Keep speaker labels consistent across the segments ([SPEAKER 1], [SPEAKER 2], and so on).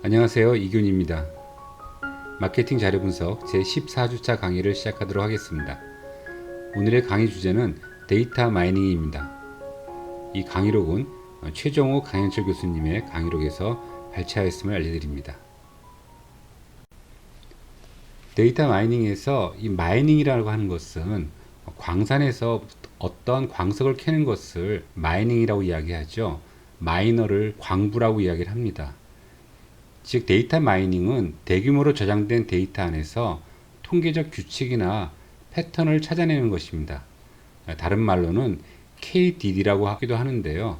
[SPEAKER 1] 안녕하세요, 이균입니다. 마케팅 자료 분석 제14주차 강의를 시작하도록 하겠습니다. 오늘의 강의 주제는 데이터 마이닝입니다. 이 강의록은 최정호 강현철 교수님의 강의록에서 발췌하였음을 알려드립니다. 데이터 마이닝에서 이 마이닝이라고 하는 것은 광산에서 어떤 광석을 캐는 것을 마이닝이라고 이야기하죠. 마이너를 광부라고 이야기를 합니다. 즉 데이터 마이닝은 대규모로 저장된 데이터 안에서 통계적 규칙이나 패턴을 찾아내는 것입니다. 다른 말로는 KDD라고 하기도 하는데요.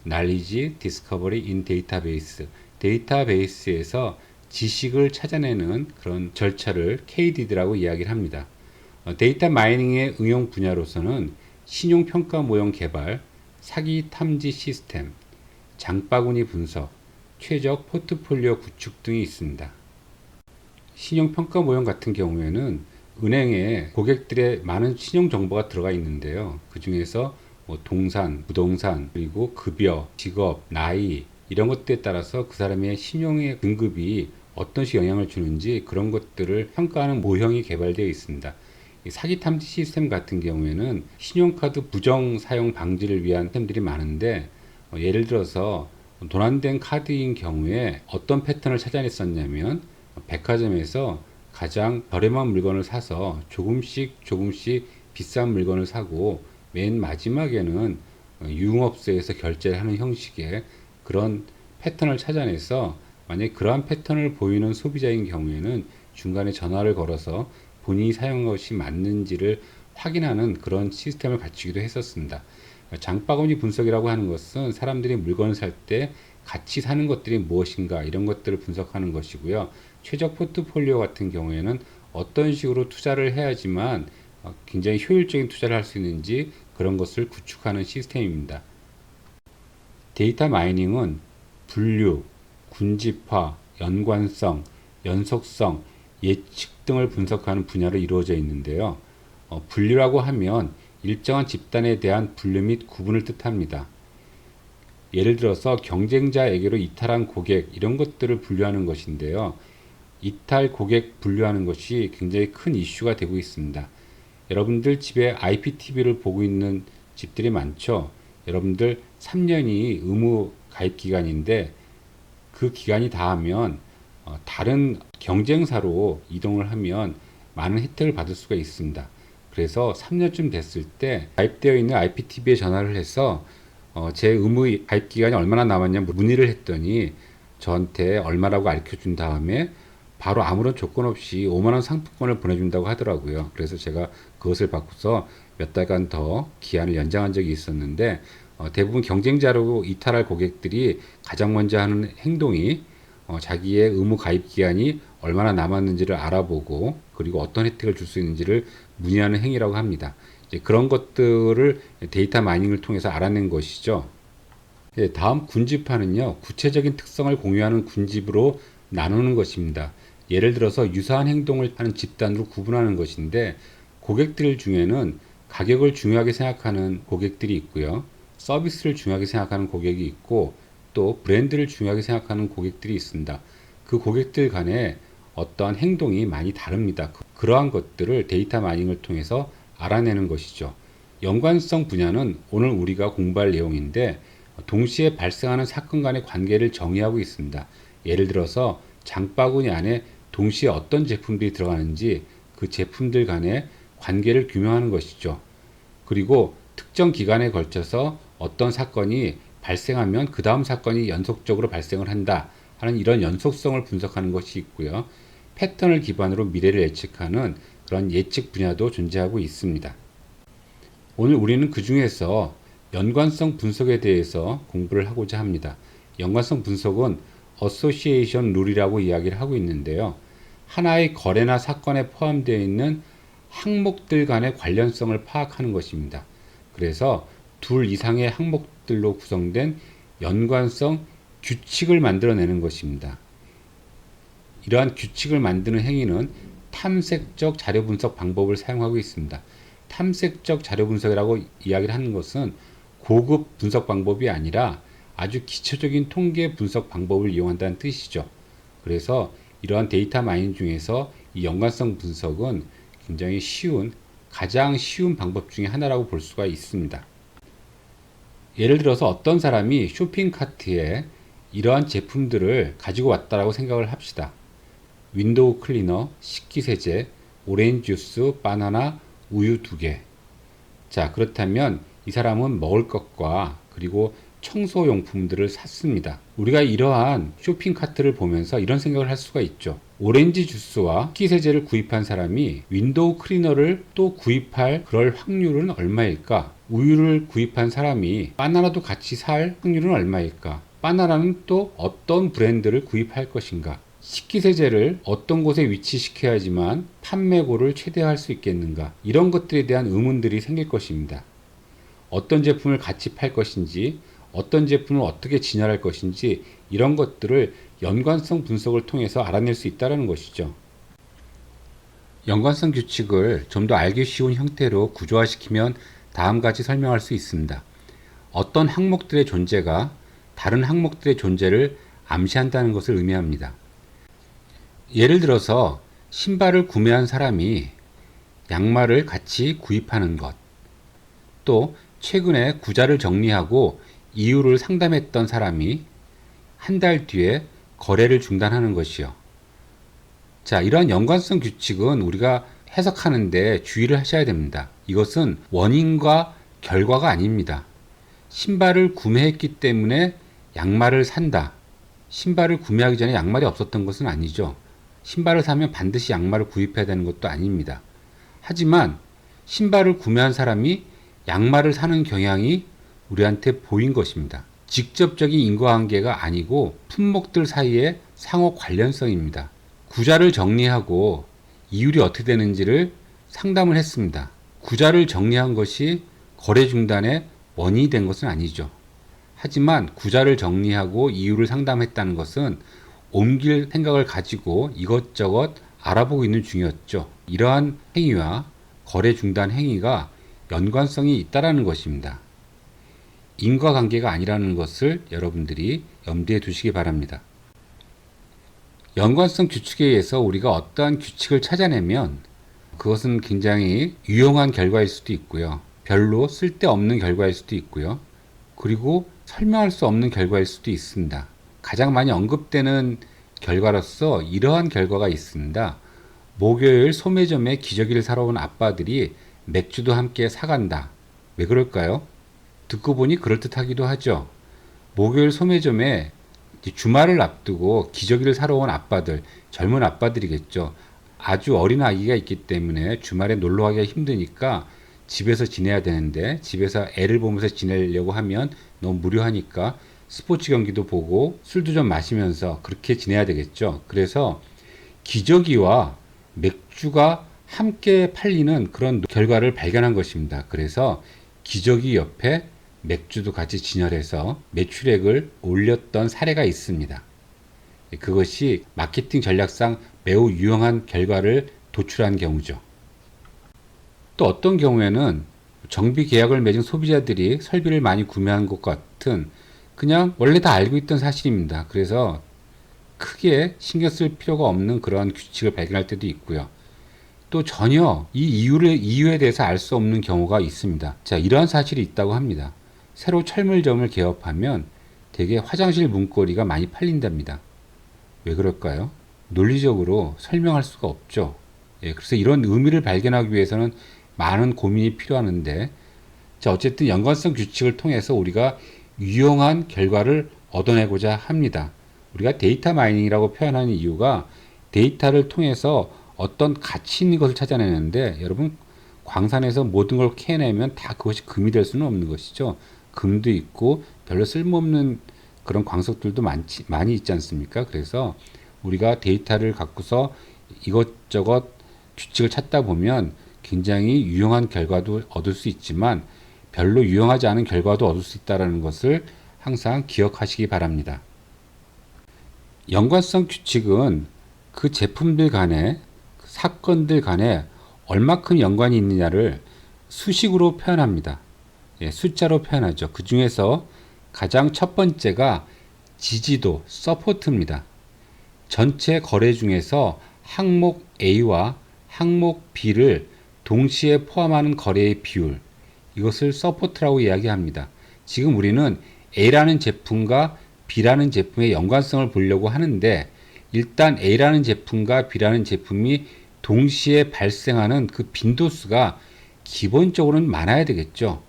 [SPEAKER 1] Knowledge Discovery in Database, 데이터베이스에서 지식을 찾아내는 그런 절차를 KDD라고 이야기를 합니다. 데이터 마이닝의 응용 분야로서는 신용평가 모형 개발, 사기 탐지 시스템, 장바구니 분석, 최적 포트폴리오 구축 등이 있습니다. 신용평가 모형 같은 경우에는 은행에 고객들의 많은 신용 정보가 들어가 있는데요. 그 중에서 동산, 부동산, 그리고 급여, 직업, 나이 이런 것들에 따라서 그 사람의 신용의 등급이 어떤 식 영향을 주는지 그런 것들을 평가하는 모형이 개발되어 있습니다. 사기 탐지 시스템 같은 경우에는 신용카드 부정 사용 방지를 위한 시스템들이 많은데 예를 들어서 도난된 카드인 경우에 어떤 패턴을 찾아냈었냐면 백화점에서 가장 저렴한 물건을 사서 조금씩 비싼 물건을 사고 맨 마지막에는 유흥업소에서 결제를 하는 형식의 그런 패턴을 찾아내서 만약에 그러한 패턴을 보이는 소비자인 경우에는 중간에 전화를 걸어서 본인이 사용한 것이 맞는지를 확인하는 그런 시스템을 갖추기도 했었습니다. 장바구니 분석이라고 하는 것은 사람들이 물건을 살 때 같이 사는 것들이 무엇인가 이런 것들을 분석하는 것이고요. 최적 포트폴리오 같은 경우에는 어떤 식으로 투자를 해야지만 굉장히 효율적인 투자를 할 수 있는지 그런 것을 구축하는 시스템입니다. 데이터 마이닝은 분류, 군집화, 연관성, 연속성, 예측 등을 분석하는 분야로 이루어져 있는데요. 분류라고 하면 일정한 집단에 대한 분류 및 구분을 뜻합니다. 예를 들어서 경쟁자에게로 이탈한 고객 이런 것들을 분류하는 것인데요. 이탈 고객 분류하는 것이 굉장히 큰 이슈가 되고 있습니다. 여러분들 집에 IPTV를 보고 있는 집들이 많죠. 여러분들 3년이 의무 가입 기간인데 그 기간이 다하면 다른 경쟁사로 이동을 하면 많은 혜택을 받을 수가 있습니다. 그래서 3년쯤 됐을 때 가입되어 있는 IPTV에 전화를 해서 제 의무 가입 기간이 얼마나 남았냐 문의를 했더니 저한테 얼마라고 알려준 다음에 바로 아무런 조건 없이 5만 원 상품권을 보내준다고 하더라고요. 그래서 제가 그것을 받고서 몇 달간 더 기한을 연장한 적이 있었는데 대부분 경쟁자로 이탈할 고객들이 가장 먼저 하는 행동이 자기의 의무 가입 기간이 얼마나 남았는지를 알아보고 그리고 어떤 혜택을 줄 수 있는지를 문의하는 행위라고 합니다. 이제 그런 것들을 데이터 마이닝을 통해서 알아낸 것이죠. 다음 군집화는요, 구체적인 특성을 공유하는 군집으로 나누는 것입니다. 예를 들어서 유사한 행동을 하는 집단으로 구분하는 것인데 고객들 중에는 가격을 중요하게 생각하는 고객들이 있고요. 서비스를 중요하게 생각하는 고객이 있고 또 브랜드를 중요하게 생각하는 고객들이 있습니다. 그 고객들 간에 어떠한 행동이 많이 다릅니다. 그러한 것들을 데이터 마이닝을 통해서 알아내는 것이죠. 연관성 분야는 오늘 우리가 공부할 내용인데 동시에 발생하는 사건 간의 관계를 정의하고 있습니다. 예를 들어서 장바구니 안에 동시에 어떤 제품들이 들어가는지 그 제품들 간의 관계를 규명하는 것이죠. 그리고 특정 기간에 걸쳐서 어떤 사건이 발생하면 그 다음 사건이 연속적으로 발생을 한다 하는 이런 연속성을 분석하는 것이 있고요. 패턴을 기반으로 미래를 예측하는 그런 예측 분야도 존재하고 있습니다. 오늘 우리는 그 중에서 연관성 분석에 대해서 공부를 하고자 합니다. 연관성 분석은 어소시에이션 룰이라고 이야기를 하고 있는데요. 하나의 거래나 사건에 포함되어 있는 항목들 간의 관련성을 파악하는 것입니다. 그래서 둘 이상의 항목들로 구성된 연관성 규칙을 만들어내는 것입니다. 이러한 규칙을 만드는 행위는 탐색적 자료 분석 방법을 사용하고 있습니다. 탐색적 자료 분석이라고 이야기를 하는 것은 고급 분석 방법이 아니라 아주 기초적인 통계 분석 방법을 이용한다는 뜻이죠. 그래서 이러한 데이터 마이닝 중에서 이 연관성 분석은 굉장히 가장 쉬운 방법 중에 하나라고 볼 수가 있습니다. 예를 들어서 어떤 사람이 쇼핑 카트에 이러한 제품들을 가지고 왔다라고 생각을 합시다. 윈도우 클리너, 식기세제, 오렌지 주스, 바나나, 우유 2개. 자, 그렇다면 이 사람은 먹을 것과 그리고 청소용품들을 샀습니다. 우리가 이러한 쇼핑 카트를 보면서 이런 생각을 할 수가 있죠. 오렌지 주스와 식기세제를 구입한 사람이 윈도우 클리너를 또 구입할 그럴 확률은 얼마일까? 우유를 구입한 사람이 바나나도 같이 살 확률은 얼마일까? 바나나는 또 어떤 브랜드를 구입할 것인가? 식기세제를 어떤 곳에 위치시켜야지만 판매고를 최대화할 수 있겠는가? 이런 것들에 대한 의문들이 생길 것입니다. 어떤 제품을 같이 팔 것인지, 어떤 제품을 어떻게 진열할 것인지 이런 것들을 연관성 분석을 통해서 알아낼 수 있다는 것이죠. 연관성 규칙을 좀 더 알기 쉬운 형태로 구조화시키면 다음같이 설명할 수 있습니다. 어떤 항목들의 존재가 다른 항목들의 존재를 암시한다는 것을 의미합니다. 예를 들어서 신발을 구매한 사람이 양말을 같이 구입하는 것, 또 최근에 구자를 정리하고 이유를 상담했던 사람이 한 달 뒤에 거래를 중단하는 것이요. 자, 이러한 연관성 규칙은 우리가 해석하는데 주의를 하셔야 됩니다. 이것은 원인과 결과가 아닙니다. 신발을 구매했기 때문에 양말을 산다. 신발을 구매하기 전에 양말이 없었던 것은 아니죠. 신발을 사면 반드시 양말을 구입해야 되는 것도 아닙니다. 하지만 신발을 구매한 사람이 양말을 사는 경향이 우리한테 보인 것입니다. 직접적인 인과관계가 아니고 품목들 사이의 상호 관련성입니다. 구자를 정리하고 이율이 어떻게 되는지를 상담을 했습니다. 구자를 정리한 것이 거래 중단의 원인이 된 것은 아니죠. 하지만 구자를 정리하고 이유를 상담했다는 것은 옮길 생각을 가지고 이것저것 알아보고 있는 중이었죠. 이러한 행위와 거래 중단 행위가 연관성이 있다라는 것입니다. 인과관계가 아니라는 것을 여러분들이 염두에 두시기 바랍니다. 연관성 규칙에 의해서 우리가 어떠한 규칙을 찾아내면 그것은 굉장히 유용한 결과일 수도 있고요. 별로 쓸데없는 결과일 수도 있고요. 그리고 설명할 수 없는 결과일 수도 있습니다. 가장 많이 언급되는 결과로서 이러한 결과가 있습니다. 목요일 소매점에 기저귀를 사러 온 아빠들이 맥주도 함께 사간다. 왜 그럴까요? 듣고 보니 그럴듯하기도 하죠. 목요일 소매점에 주말을 앞두고 기저귀를 사러 온 아빠들, 젊은 아빠들이겠죠. 아주 어린 아기가 있기 때문에 주말에 놀러 가기가 힘드니까 집에서 지내야 되는데 집에서 애를 보면서 지내려고 하면 너무 무료하니까 스포츠 경기도 보고 술도 좀 마시면서 그렇게 지내야 되겠죠. 그래서 기저귀와 맥주가 함께 팔리는 그런 결과를 발견한 것입니다. 그래서 기저귀 옆에 맥주도 같이 진열해서 매출액을 올렸던 사례가 있습니다. 그것이 마케팅 전략상 매우 유용한 결과를 도출한 경우죠. 또 어떤 경우에는 정비 계약을 맺은 소비자들이 설비를 많이 구매한 것 같은 그냥 원래 다 알고 있던 사실입니다. 그래서 크게 신경 쓸 필요가 없는 그런 규칙을 발견할 때도 있고요. 또 전혀 이 이유에 대해서 알 수 없는 경우가 있습니다. 자, 이러한 사실이 있다고 합니다. 새로 철물점을 개업하면 대개 화장실 문고리가 많이 팔린답니다. 왜 그럴까요? 논리적으로 설명할 수가 없죠. 그래서 이런 의미를 발견하기 위해서는 많은 고민이 필요하는데, 자, 어쨌든 연관성 규칙을 통해서 우리가 유용한 결과를 얻어내고자 합니다. 우리가 데이터 마이닝이라고 표현하는 이유가 데이터를 통해서 어떤 가치 있는 것을 찾아내는데, 여러분, 광산에서 모든 걸 캐내면 다 그것이 금이 될 수는 없는 것이죠. 금도 있고 별로 쓸모없는 그런 광석들도 많이 있지 않습니까? 그래서 우리가 데이터를 갖고서 이것저것 규칙을 찾다 보면 굉장히 유용한 결과도 얻을 수 있지만 별로 유용하지 않은 결과도 얻을 수 있다는 것을 항상 기억하시기 바랍니다. 연관성 규칙은 그 제품들 간에, 그 사건들 간에 얼마큼 연관이 있느냐를 수식으로 표현합니다. 숫자로 표현하죠. 그 중에서 가장 첫 번째가 지지도, 서포트입니다. 전체 거래 중에서 항목 A와 항목 B를 동시에 포함하는 거래의 비율, 이것을 서포트라고 이야기합니다. 지금 우리는 A라는 제품과 B라는 제품의 연관성을 보려고 하는데, 일단 A라는 제품과 B라는 제품이 동시에 발생하는 그 빈도수가 기본적으로는 많아야 되겠죠.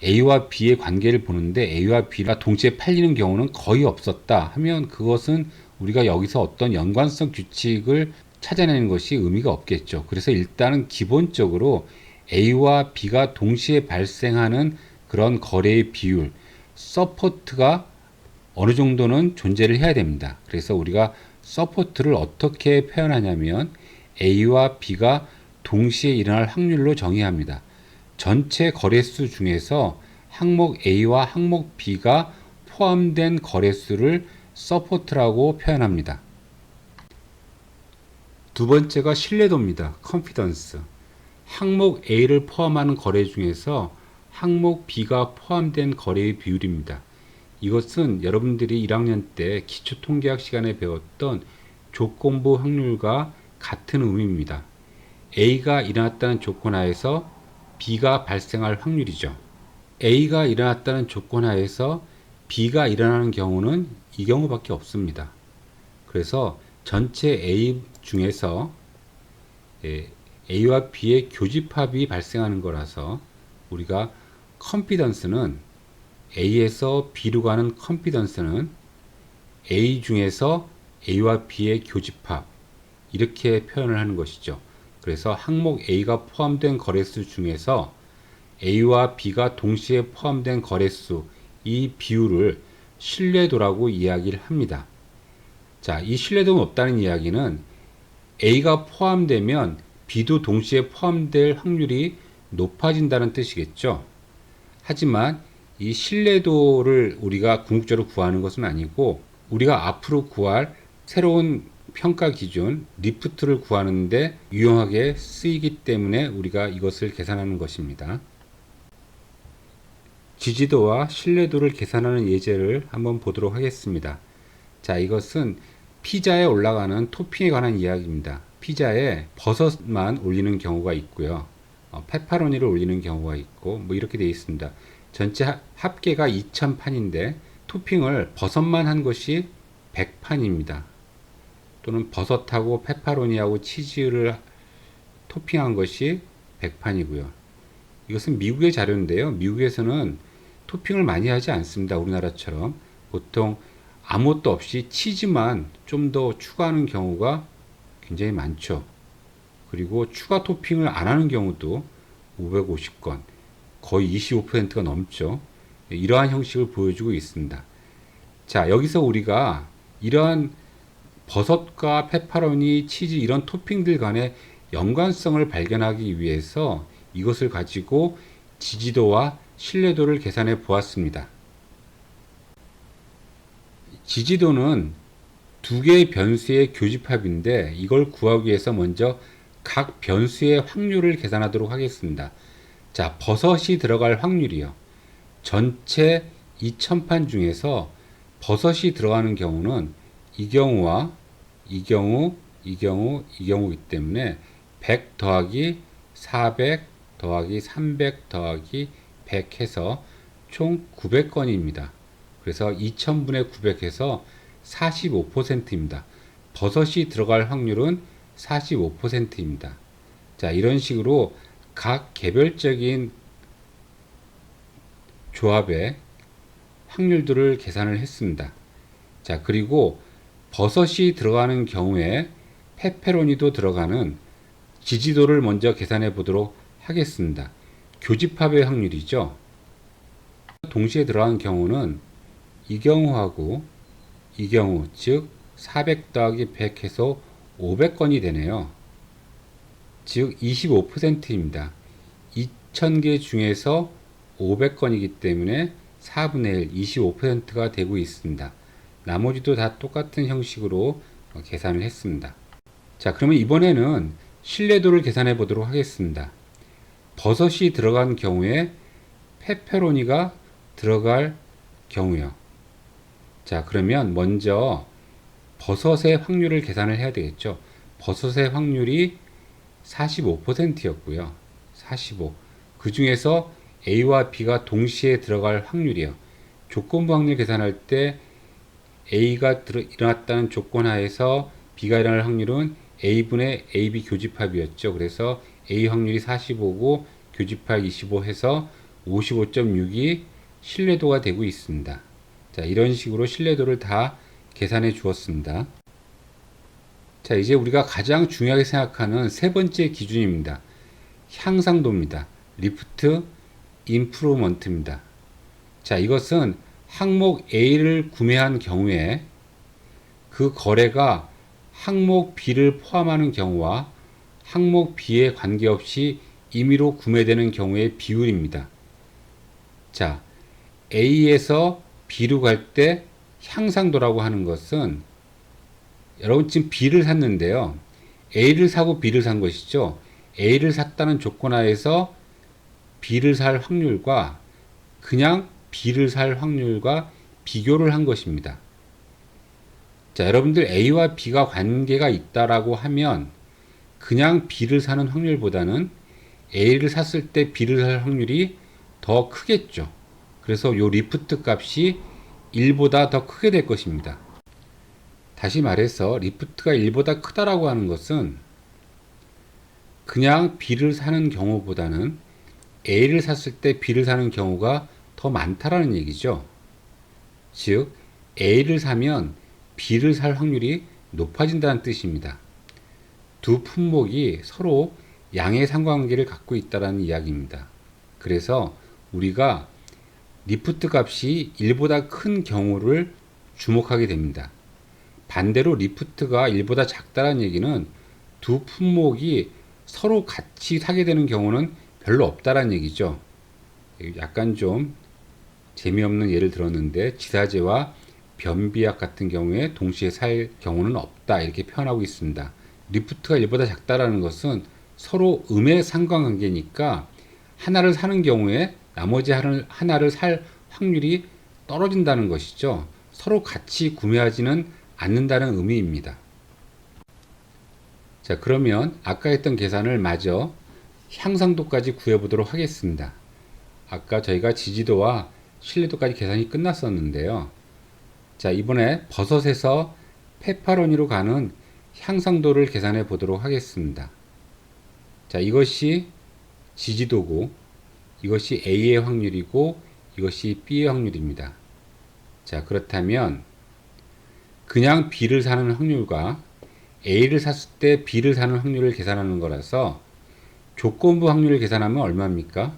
[SPEAKER 1] A와 B의 관계를 보는데 A와 B가 동시에 팔리는 경우는 거의 없었다 하면, 그것은 우리가 여기서 어떤 연관성 규칙을 찾아내는 것이 의미가 없겠죠. 그래서 일단은 기본적으로 A와 B가 동시에 발생하는 그런 거래의 비율, 서포트가 어느 정도는 존재를 해야 됩니다. 그래서 우리가 서포트를 어떻게 표현하냐면 A와 B가 동시에 일어날 확률로 정의합니다. 전체 거래수 중에서 항목 A와 항목 B가 포함된 거래수를 서포트라고 표현합니다. 두 번째가 신뢰도입니다. confidence. 항목 A를 포함하는 거래 중에서 항목 B가 포함된 거래의 비율입니다. 이것은 여러분들이 1학년 때 기초통계학 시간에 배웠던 조건부 확률과 같은 의미입니다. A가 일어났다는 조건 하에서 B가 발생할 확률이죠. A가 일어났다는 조건 하에서 B가 일어나는 경우는 이 경우밖에 없습니다. 그래서 전체 A 중에서 A와 B의 교집합이 발생하는 거라서 우리가 confidence는 A에서 B로 가는 confidence는 A 중에서 A와 B의 교집합, 이렇게 표현을 하는 것이죠. 그래서 항목 A가 포함된 거래수 중에서 A와 B가 동시에 포함된 거래수, 이 비율을 신뢰도라고 이야기를 합니다. 자, 이 신뢰도가 없다는 이야기는 A가 포함되면 B도 동시에 포함될 확률이 높아진다는 뜻이겠죠. 하지만 이 신뢰도를 우리가 궁극적으로 구하는 것은 아니고, 우리가 앞으로 구할 새로운 평가 기준 리프트를 구하는데 유용하게 쓰이기 때문에 우리가 이것을 계산하는 것입니다. 지지도와 신뢰도를 계산하는 예제를 한번 보도록 하겠습니다. 자, 이것은 피자에 올라가는 토핑에 관한 이야기입니다. 피자에 버섯만 올리는 경우가 있고요. 페퍼로니를 올리는 경우가 있고, 뭐 이렇게 되어 있습니다. 전체 합계가 2000판인데 토핑을 버섯만 한 것이 100판입니다. 또는 버섯하고 페퍼로니하고 치즈를 토핑한 것이 100판이고요. 이것은 미국의 자료인데요. 미국에서는 토핑을 많이 하지 않습니다. 우리나라처럼 보통 아무것도 없이 치즈만 좀 더 추가하는 경우가 굉장히 많죠. 그리고 추가 토핑을 안 하는 경우도 550건, 거의 25%가 넘죠. 이러한 형식을 보여주고 있습니다. 자, 여기서 우리가 이러한 버섯과 페퍼로니, 치즈 이런 토핑들 간의 연관성을 발견하기 위해서 이것을 가지고 지지도와 신뢰도를 계산해 보았습니다. 지지도는 두 개의 변수의 교집합인데, 이걸 구하기 위해서 먼저 각 변수의 확률을 계산하도록 하겠습니다. 자, 버섯이 들어갈 확률이요. 전체 2000판 중에서 버섯이 들어가는 경우는 이 경우와 이 경우, 이 경우이기 때문에 100 더하기 400 더하기 300 더하기 100 해서 총 900건입니다. 그래서 2000분의 900 해서 45%입니다. 버섯이 들어갈 확률은 45%입니다. 자, 이런 식으로 각 개별적인 조합의 확률들을 계산을 했습니다. 자, 그리고 버섯이 들어가는 경우에 페페로니도 들어가는 지지도를 먼저 계산해 보도록 하겠습니다. 교집합의 확률이죠. 동시에 들어간 경우는 이 경우하고 이 경우, 즉 400 더하기 100 해서 500건이 되네요. 즉 25%입니다. 2000개 중에서 500건이기 때문에 4분의 1, 25%가 되고 있습니다. 나머지도 다 똑같은 형식으로 계산을 했습니다. 자, 그러면 이번에는 신뢰도를 계산해 보도록 하겠습니다. 버섯이 들어간 경우에 페페로니가 들어갈 경우요. 자, 그러면 먼저 버섯의 확률을 계산을 해야 되겠죠. 버섯의 확률이 45%였고요. 45. 그 중에서 A와 B가 동시에 들어갈 확률이요. 조건부 확률 계산할 때 A가 일어났다는 조건 하에서 B가 일어날 확률은 A분의 AB 교집합이었죠. 그래서 A 확률이 45고 교집합 25 해서 55.6이 신뢰도가 되고 있습니다. 자, 이런 식으로 신뢰도를 다 계산해 주었습니다. 자, 이제 우리가 가장 중요하게 생각하는 세 번째 기준입니다. 향상도입니다. 리프트 임프루먼트입니다. 자, 이것은 항목 A를 구매한 경우에 그 거래가 항목 B를 포함하는 경우와 항목 B에 관계없이 임의로 구매되는 경우의 비율입니다. 자, A에서 B로 갈 때 향상도라고 하는 것은 여러분 지금 B를 샀는데요. A를 사고 B를 산 것이죠. A를 샀다는 조건 하에서 B를 살 확률과 그냥 B를 살 확률과 비교를 한 것입니다. 자, 여러분들 A와 B가 관계가 있다라고 하면 그냥 B를 사는 확률보다는 A를 샀을 때 B를 살 확률이 더 크겠죠. 그래서 요 리프트 값이 1보다 더 크게 될 것입니다. 다시 말해서 리프트가 1보다 크다라고 하는 것은 그냥 B를 사는 경우보다는 A를 샀을 때 B를 사는 경우가 더 많다라는 얘기죠. 즉, A를 사면 B를 살 확률이 높아진다는 뜻입니다. 두 품목이 서로 양의 상관관계를 갖고 있다는 이야기입니다. 그래서 우리가 리프트 값이 1보다 큰 경우를 주목하게 됩니다. 반대로 리프트가 1보다 작다는 얘기는 두 품목이 서로 같이 사게 되는 경우는 별로 없다는 얘기죠. 약간 좀 재미없는 예를 들었는데 지사제와 변비약 같은 경우에 동시에 살 경우는 없다 이렇게 표현하고 있습니다. 리프트가 1보다 작다라는 것은 서로 음의 상관관계니까 하나를 사는 경우에 나머지 하나를 살 확률이 떨어진다는 것이죠. 서로 같이 구매하지는 않는다는 의미입니다. 자, 그러면 아까 했던 계산을 마저 향상도까지 구해보도록 하겠습니다. 아까 저희가 지지도와 신뢰도까지 계산이 끝났었는데요. 자, 이번에 버섯에서 페퍼로니로 가는 향상도를 계산해 보도록 하겠습니다. 자, 이것이 지지도고 이것이 A의 확률이고 이것이 B의 확률입니다. 자, 그렇다면 그냥 B를 사는 확률과 A를 샀을 때 B를 사는 확률을 계산하는 거라서 조건부 확률을 계산하면 얼마입니까?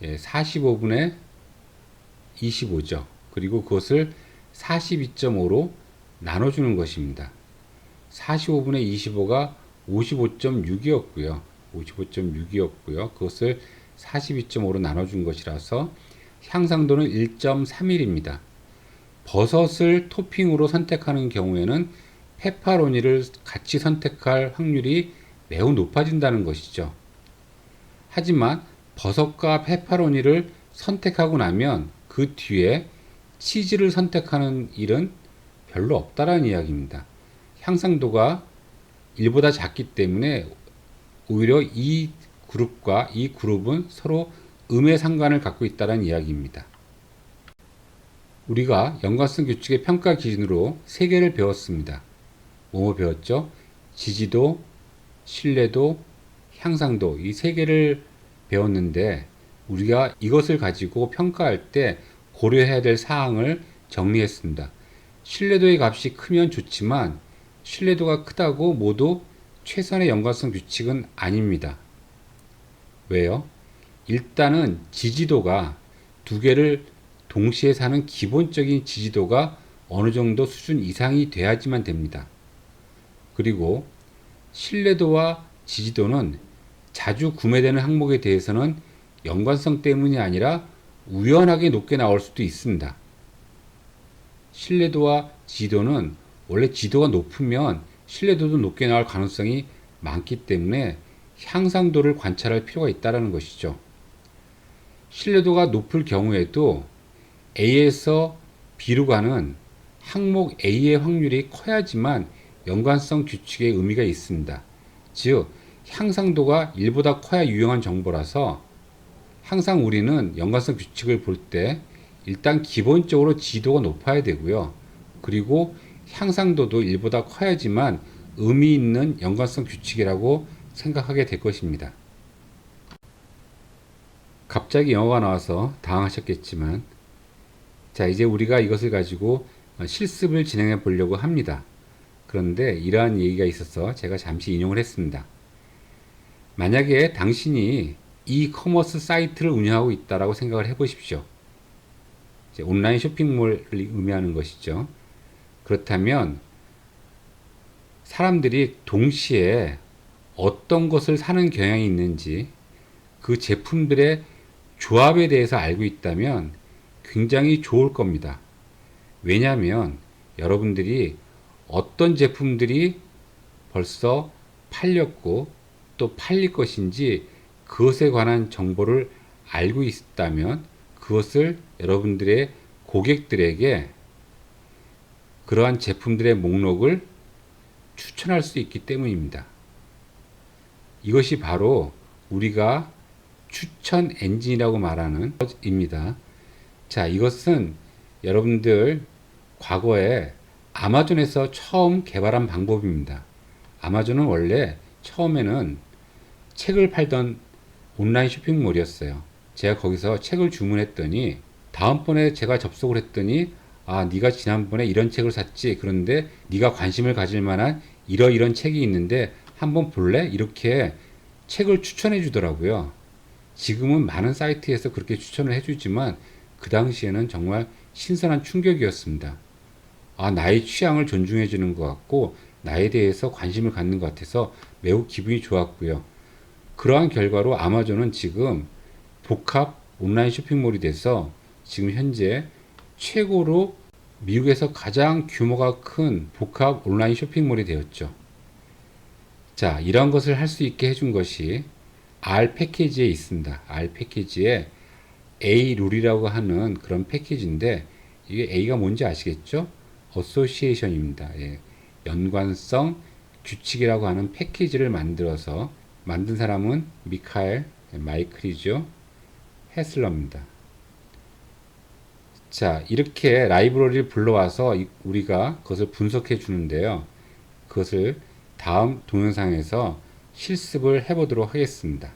[SPEAKER 1] 45분의 25죠. 그리고 그것을 42.5로 나눠주는 것입니다. 45분의 25가 55.6이었고요. 55.6이었고요. 그것을 42.5로 나눠준 것이라서 향상도는 1.31입니다. 버섯을 토핑으로 선택하는 경우에는 페퍼로니를 같이 선택할 확률이 매우 높아진다는 것이죠. 하지만 버섯과 페퍼로니를 선택하고 나면 그 뒤에 치즈를 선택하는 일은 별로 없다라는 이야기입니다. 향상도가 1보다 작기 때문에 오히려 이 그룹과 이 그룹은 서로 음의 상관을 갖고 있다는 이야기입니다. 우리가 연관성 규칙의 평가 기준으로 3개를 배웠습니다. 뭐뭐 배웠죠? 지지도, 신뢰도, 향상도 이 3개를 배웠는데 우리가 이것을 가지고 평가할 때 고려해야 될 사항을 정리했습니다. 신뢰도의 값이 크면 좋지만 신뢰도가 크다고 모두 최선의 연관성 규칙은 아닙니다. 왜요? 일단은 지지도가 두 개를 동시에 사는 기본적인 지지도가 어느 정도 수준 이상이 돼야지만 됩니다. 그리고 신뢰도와 지지도는 자주 구매되는 항목에 대해서는 연관성 때문이 아니라 우연하게 높게 나올 수도 있습니다. 신뢰도와 지지도는 원래 지도가 높으면 신뢰도도 높게 나올 가능성이 많기 때문에 향상도를 관찰할 필요가 있다는 것이죠. 신뢰도가 높을 경우에도 A에서 B로 가는 항목 A의 확률이 커야지만 연관성 규칙의 의미가 있습니다. 즉, 향상도가 1보다 커야 유용한 정보라서 항상 우리는 연관성 규칙을 볼 때 일단 기본적으로 지도가 높아야 되고요. 그리고 향상도도 1보다 커야지만 의미 있는 연관성 규칙이라고 생각하게 될 것입니다. 갑자기 영어가 나와서 당황하셨겠지만, 자, 이제 우리가 이것을 가지고 실습을 진행해 보려고 합니다. 그런데 이러한 얘기가 있어서 제가 잠시 인용을 했습니다. 만약에 당신이 이커머스 사이트를 운영하고 있다라고 생각을 해 보십시오. 온라인 쇼핑몰을 의미하는 것이죠. 그렇다면 사람들이 동시에 어떤 것을 사는 경향이 있는지 그 제품들의 조합에 대해서 알고 있다면 굉장히 좋을 겁니다. 왜냐하면 여러분들이 어떤 제품들이 벌써 팔렸고 또 팔릴 것인지 그것에 관한 정보를 알고 있다면 그것을 여러분들의 고객들에게 그러한 제품들의 목록을 추천할 수 있기 때문입니다. 이것이 바로 우리가 추천 엔진이라고 말하는 것입니다. 자, 이것은 여러분들 과거에 아마존에서 처음 개발한 방법입니다. 아마존은 원래 처음에는 책을 팔던 온라인 쇼핑몰이었어요. 제가 거기서 책을 주문했더니 다음번에 제가 접속을 했더니 아, 네가 지난번에 이런 책을 샀지. 그런데 네가 관심을 가질 만한 이런 책이 있는데 한번 볼래? 이렇게 책을 추천해 주더라고요. 지금은 많은 사이트에서 그렇게 추천을 해주지만 그 당시에는 정말 신선한 충격이었습니다. 아, 나의 취향을 존중해 주는 것 같고 나에 대해서 관심을 갖는 것 같아서 매우 기분이 좋았고요. 그러한 결과로 아마존은 지금 복합 온라인 쇼핑몰이 돼서 지금 현재 최고로 미국에서 가장 규모가 큰 복합 온라인 쇼핑몰이 되었죠. 자, 이런 것을 할 수 있게 해준 것이 R 패키지에 있습니다. R 패키지에 A 룰이라고 하는 그런 패키지인데 이게 A가 뭔지 아시겠죠? 어소시에이션입니다. 예. 연관성 규칙이라고 하는 패키지를 만든 사람은 미카엘 마이클이죠. 헤슬러입니다. 자, 이렇게 라이브러리를 불러와서 우리가 그것을 분석해 주는데요. 그것을 다음 동영상에서 실습을 해보도록 하겠습니다.